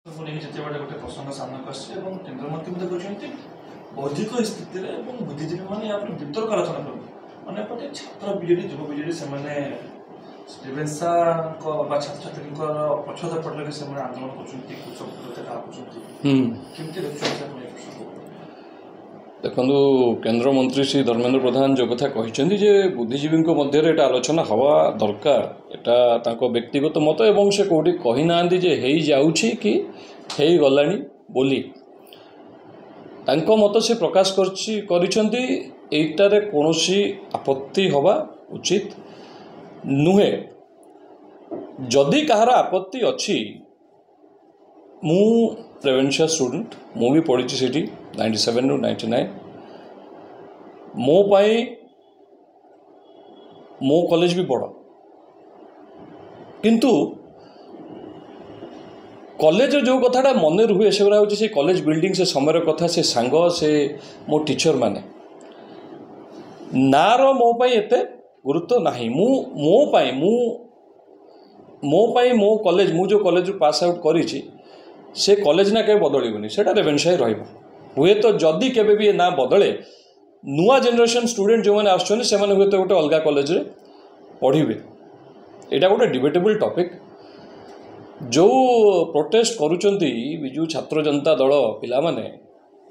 ଯେତେବେଳେ ଗୋଟେ ପ୍ରସଙ୍ଗ ସାମ୍ନାକୁ ଆସିଛି ଏବଂ କେନ୍ଦ୍ରମନ୍ତ୍ରୀ ମଧ୍ୟ କହିଛନ୍ତି ବୌଦ୍ଧିକ ସ୍ଥିତିରେ ଏବଂ ବୁଦ୍ଧିଜୀବୀ ମାନେ ୟା ଉପରେ ବିତର୍କ ଆଲୋଚନା କରିବେ। ଅନ୍ୟପଟେ ଛାତ୍ର ବିଜେଡି ଯୁବ ବିଜେଡି ସେମାନେ ରେଭେନ୍ସାଙ୍କ ବା ଛାତ୍ରଛାତ୍ରୀଙ୍କର ପଛଦ ପଟରେ ସେମାନେ ଆନ୍ଦୋଳନ କରୁଛନ୍ତି, କୃଷକ ଆସୁଛନ୍ତି, କେମିତି ଦେଖୁଛନ୍ତି? ଦେଖନ୍ତୁ, କେନ୍ଦ୍ରମନ୍ତ୍ରୀ ଶ୍ରୀ ଧର୍ମେନ୍ଦ୍ର ପ୍ରଧାନ ଯେଉଁ କଥା କହିଛନ୍ତି ଯେ ବୁଦ୍ଧିଜୀବୀଙ୍କ ମଧ୍ୟରେ ଏଇଟା ଆଲୋଚନା ହେବା ଦରକାର, ଏଇଟା ତାଙ୍କ ବ୍ୟକ୍ତିଗତ ମତ ଏବଂ ସେ କେଉଁଠି କହିନାହାନ୍ତି ଯେ ହେଇଯାଉଛି କି ହେଇଗଲାଣି ବୋଲି। ତାଙ୍କ ମତ ସେ ପ୍ରକାଶ କରିଛନ୍ତି। ଏଇଟାରେ କୌଣସି ଆପତ୍ତି ହେବା ଉଚିତ ନୁହେଁ। ଯଦି କାହାର ଆପତ୍ତି ଅଛି, ମୁଁ ରେଭେନ୍ସା ଷ୍ଟୁଡେଣ୍ଟ, ମୁଁ ବି ପଢ଼ିଛି ସେଠି 97 ରୁ 99। ମୋ ପାଇଁ ମୋ କଲେଜ ବି ବଡ଼, କିନ୍ତୁ କଲେଜରେ ଯେଉଁ କଥାଟା ମନେ ରୁହେ ସେଗୁଡ଼ା ହେଉଛି ସେ କଲେଜ ବିଲ୍ଡିଂ, ସେ ସମୟର କଥା, ସେ ସାଙ୍ଗ, ସେ ମୋ ଟିଚର ମାନେ। ନାଁର ମୋ ପାଇଁ ଏତେ ଗୁରୁତ୍ୱ ନାହିଁ। ମୋ ପାଇଁ ମୋ କଲେଜ, ମୁଁ ଯେଉଁ କଲେଜରୁ ପାସ୍ ଆଉଟ୍ କରିଛି ସେ କଲେଜ ନା କେବେ ବଦଳିବନି, ସେଇଟା ରେଭେନ୍ସାରେ ରହିବ। ହୁଏତ ଯଦି କେବେ ବି ଏ ନାଁ ବଦଳେ, ନୂଆ ଜେନେରେସନ୍ ଷ୍ଟୁଡେଣ୍ଟ ଯେଉଁମାନେ ଆସୁଛନ୍ତି ସେମାନେ ହୁଏତ ଗୋଟେ ଅଲଗା କଲେଜରେ ପଢ଼ିବେ। ଏଇଟା ଗୋଟେ ଡିବେଟେବୁଲ୍ ଟପିକ୍। ଯେଉଁ ପ୍ରୋଟେଷ୍ଟ କରୁଛନ୍ତି ବିଜୁ ଛାତ୍ର ଜନତା ଦଳ ପିଲାମାନେ,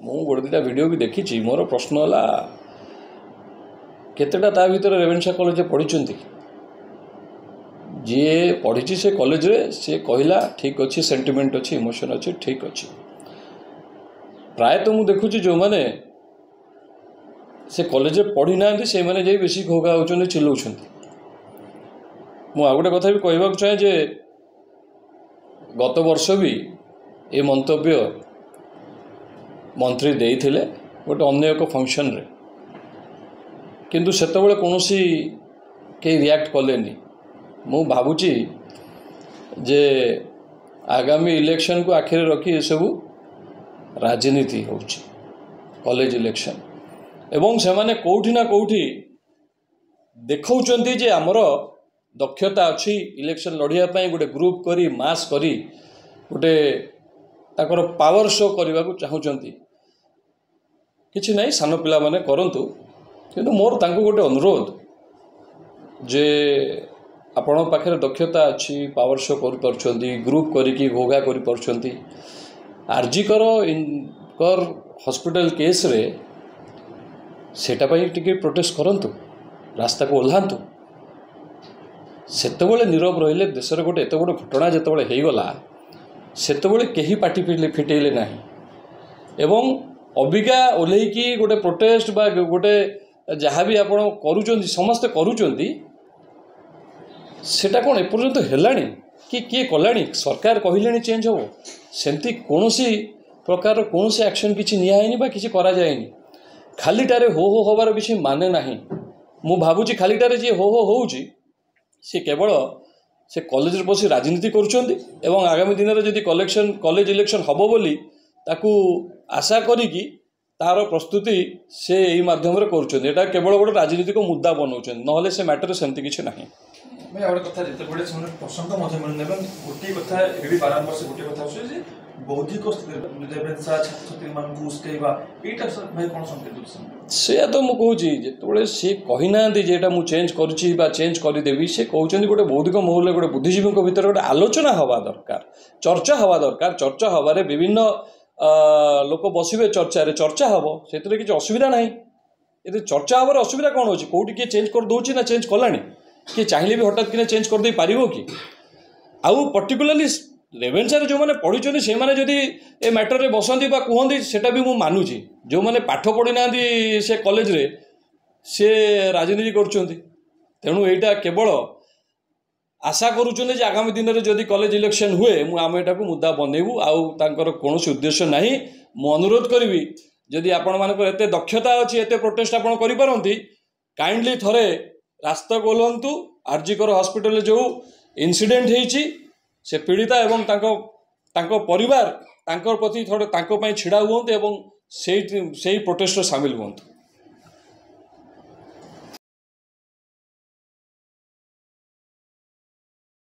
ମୁଁ ଗୋଟେ ଦୁଇଟା ଭିଡ଼ିଓ ବି ଦେଖିଛି। ମୋର ପ୍ରଶ୍ନ ହେଲା, କେତେଟା ତା ଭିତରେ ରେଭେନ୍ସା କଲେଜରେ ପଢ଼ିଛନ୍ତି? ଯିଏ ପଢ଼ିଛି ସେ କଲେଜରେ ସେ କହିଲା ଠିକ୍ ଅଛି, ସେଣ୍ଟିମେଣ୍ଟ ଅଛି, ଇମୋସନ୍ ଅଛି, ଠିକ୍ ଅଛି। ପ୍ରାୟତଃ ମୁଁ ଦେଖୁଛି ଯେଉଁମାନେ ସେ କଲେଜରେ ପଢ଼ି ନାହାନ୍ତି ସେମାନେ ଯାଇ ବେଶୀ ଘୋଘା ହେଉଛନ୍ତି, ଚିଲଉଛନ୍ତି। ମୁଁ ଆଉ ଗୋଟେ କଥା ବି କହିବାକୁ ଚାହେଁ ଯେ ଗତ ବର୍ଷ ବି ଏ ମନ୍ତବ୍ୟ ମନ୍ତ୍ରୀ ଦେଇଥିଲେ ଗୋଟେ ଅନ୍ୟ ଏକ ଫଙ୍କସନ୍ରେ, କିନ୍ତୁ ସେତେବେଳେ କୌଣସି କେହି ରିଆକ୍ଟ କଲେନି। ମୁଁ ଭାବୁଛି ଯେ ଆଗାମୀ ଇଲେକ୍ସନକୁ ଆଖିରେ ରଖି ଏସବୁ ରାଜନୀତି ହେଉଛି, କଲେଜ ଇଲେକ୍ସନ, ଏବଂ ସେମାନେ କେଉଁଠି ନା କେଉଁଠି ଦେଖାଉଛନ୍ତି ଯେ ଆମର ଦକ୍ଷତା ଅଛି ଇଲେକ୍ସନ ଲଢ଼ିବା ପାଇଁ। ଗୋଟେ ଗ୍ରୁପ୍ କରି, ମାସ୍ କରି ଗୋଟେ ତାଙ୍କର ପାୱାର ଶୋ କରିବାକୁ ଚାହୁଁଛନ୍ତି। କିଛି ନାହିଁ, ସାନ ପିଲାମାନେ କରନ୍ତୁ, କିନ୍ତୁ ମୋର ତାଙ୍କୁ ଗୋଟେ ଅନୁରୋଧ ଯେ ଆପଣଙ୍କ ପାଖରେ ଦକ୍ଷତା ଅଛି, ପାୱାର ଶୋ କରିପାରୁଛନ୍ତି, ଗ୍ରୁପ୍ କରିକି ଘୋଘା କରିପାରୁଛନ୍ତି। ଆର୍ଜିକର ହସ୍ପିଟାଲ କେସ୍ରେ ସେଇଟା ପାଇଁ ଟିକେ ପ୍ରୋଟେଷ୍ଟ କରନ୍ତୁ, ରାସ୍ତାକୁ ଓହ୍ଲାନ୍ତୁ। ସେତେବେଳେ ନୀରବ ରହିଲେ, ଦେଶରେ ଗୋଟେ ଏତେ ବଡ଼ ଘଟଣା ଯେତେବେଳେ ହେଇଗଲା ସେତେବେଳେ କେହି ପାଟି ଫିଟେଇଲେ ନାହିଁ। ଏବଂ ଅବିକା ଓହ୍ଲେଇକି ଗୋଟେ ପ୍ରୋଟେଷ୍ଟ ବା ଗୋଟେ ଯାହା ବି ଆପଣ କରୁଛନ୍ତି, ସମସ୍ତେ କରୁଛନ୍ତି, ସେଇଟା କ'ଣ ଏପର୍ଯ୍ୟନ୍ତ ହେଲାଣି କି କିଏ କଲାଣି? ସରକାର କହିଲେଣି ଚେଞ୍ଜ ହେବ, ସେମିତି କୌଣସି ପ୍ରକାର କୌଣସି ଆକ୍ସନ୍ କିଛି ନିଆହେଇନି ବା କିଛି କରାଯାଏନି। ଖାଲିଟାରେ ହୋ ହୋ ହେବାର କିଛି ମାନେ ନାହିଁ। ମୁଁ ଭାବୁଛି ଖାଲିଟାରେ ଯିଏ ହୋ ହୋ ହେଉଛି ସେ କେବଳ ସେ କଲେଜରେ ବସି ରାଜନୀତି କରୁଛନ୍ତି ଏବଂ ଆଗାମୀ ଦିନରେ ଯଦି କଲେଜ ଇଲେକ୍ସନ୍ ହେବ ବୋଲି ତାକୁ ଆଶା କରିକି ତାର ପ୍ରସ୍ତୁତି ସେ ଏହି ମାଧ୍ୟମରେ କରୁଛନ୍ତି। ଏଇଟା କେବଳ ଗୋଟେ ରାଜନୀତିକ ମୁଦ୍ଦା ବନାଉଛନ୍ତି, ନହେଲେ ସେ ମ୍ୟାଟରରେ ସେମିତି କିଛି ନାହିଁ। ଭାଇ ଆଉ ଗୋଟେ କଥା, ଯେତେବେଳେ ସେମାନେ ପ୍ରସଙ୍ଗ ମଧ୍ୟ ମିଳିନେବେ, ଗୋଟିଏ କଥା ଏବେ ବି ବାରମ୍ବାର ସେ ଗୋଟିଏ କଥା ଆସୁଛି ଯେ ବୌଦ୍ଧିକ ସ୍ଥିତିରେ ରେଭେନ୍ସା ଛାତ୍ରଛାତ୍ରୀମାନଙ୍କୁ ଉସ୍କେଇବା, ଏଇଟା ଭାଇ କ'ଣ ସଂକେତ ଦେଉଛି? ସେଇଆ ତ ମୁଁ କହୁଛି, ଯେତେବେଳେ ସେ କହିନାହାନ୍ତି ଯେ ଏଇଟା ମୁଁ ଚେଞ୍ଜ କରୁଛି ବା ଚେଞ୍ଜ କରିଦେବି, ସେ କହୁଛନ୍ତି ଗୋଟେ ବୌଦ୍ଧିକ ମହଲରେ, ଗୋଟେ ବୁଦ୍ଧିଜୀବୀଙ୍କ ଭିତରେ ଗୋଟେ ଆଲୋଚନା ହେବା ଦରକାର, ଚର୍ଚ୍ଚା ହେବା ଦରକାର। ଚର୍ଚ୍ଚା ହେବାରେ ବିଭିନ୍ନ ଲୋକ ବସିବେ, ଚର୍ଚ୍ଚା ହେବ, ସେଥିରେ କିଛି ଅସୁବିଧା ନାହିଁ। ଏତେ ଚର୍ଚ୍ଚା ହେବାର ଅସୁବିଧା କ'ଣ ଅଛି? କେଉଁଠି କିଏ ଚେଞ୍ଜ କରିଦେଉଛି ନା ଚେଞ୍ଜ କଲାଣି? କିଏ ଚାହିଁଲେ ବି ହଠାତ୍ କିନା ଚେଞ୍ଜ କରିଦେଇ ପାରିବ କି? ଆଉ ପର୍ଟିକୁଲାରଲି ରେଭେନ୍ସାରେ ଯେଉଁମାନେ ପଢ଼ିଛନ୍ତି ସେମାନେ ଯଦି ଏ ମ୍ୟାଟରରେ ବସନ୍ତି ବା କୁହନ୍ତି, ସେଇଟା ବି ମୁଁ ମାନୁଛି। ଯେଉଁମାନେ ପାଠ ପଢ଼ିନାହାନ୍ତି ସେ କଲେଜରେ ସେ ରାଜନୀତି କରୁଛନ୍ତି। ତେଣୁ ଏଇଟା କେବଳ ଆଶା କରୁଛନ୍ତି ଯେ ଆଗାମୀ ଦିନରେ ଯଦି କଲେଜ ଇଲେକ୍ସନ୍ ହୁଏ ଆମେ ଏଟାକୁ ମୁଦ୍ଦା ବନେଇବୁ, ଆଉ ତାଙ୍କର କୌଣସି ଉଦ୍ଦେଶ୍ୟ ନାହିଁ। ମୁଁ ଅନୁରୋଧ କରିବି, ଯଦି ଆପଣମାନଙ୍କର ଏତେ ଦକ୍ଷତା ଅଛି, ଏତେ ପ୍ରୋଟେଷ୍ଟ ଆପଣ କରିପାରନ୍ତି, କାଇଣ୍ଡଲି ଥରେ ରାସ୍ତାକୁ ଓହ୍ଲାନ୍ତୁ। ଆର୍ଜିକର ହସ୍ପିଟାଲରେ ଯେଉଁ ଇନସିଡେଣ୍ଟ ହେଇଛି, ସେ ପୀଡ଼ିତା ଏବଂ ତାଙ୍କ ପରିବାର ତାଙ୍କ ପ୍ରତି ଥରେ ତାଙ୍କ ପାଇଁ ଛିଡ଼ା ହୁଅନ୍ତୁ ଏବଂ ସେଇ ପ୍ରୋଟେଷ୍ଟରେ ସାମିଲ ହୁଅନ୍ତୁ।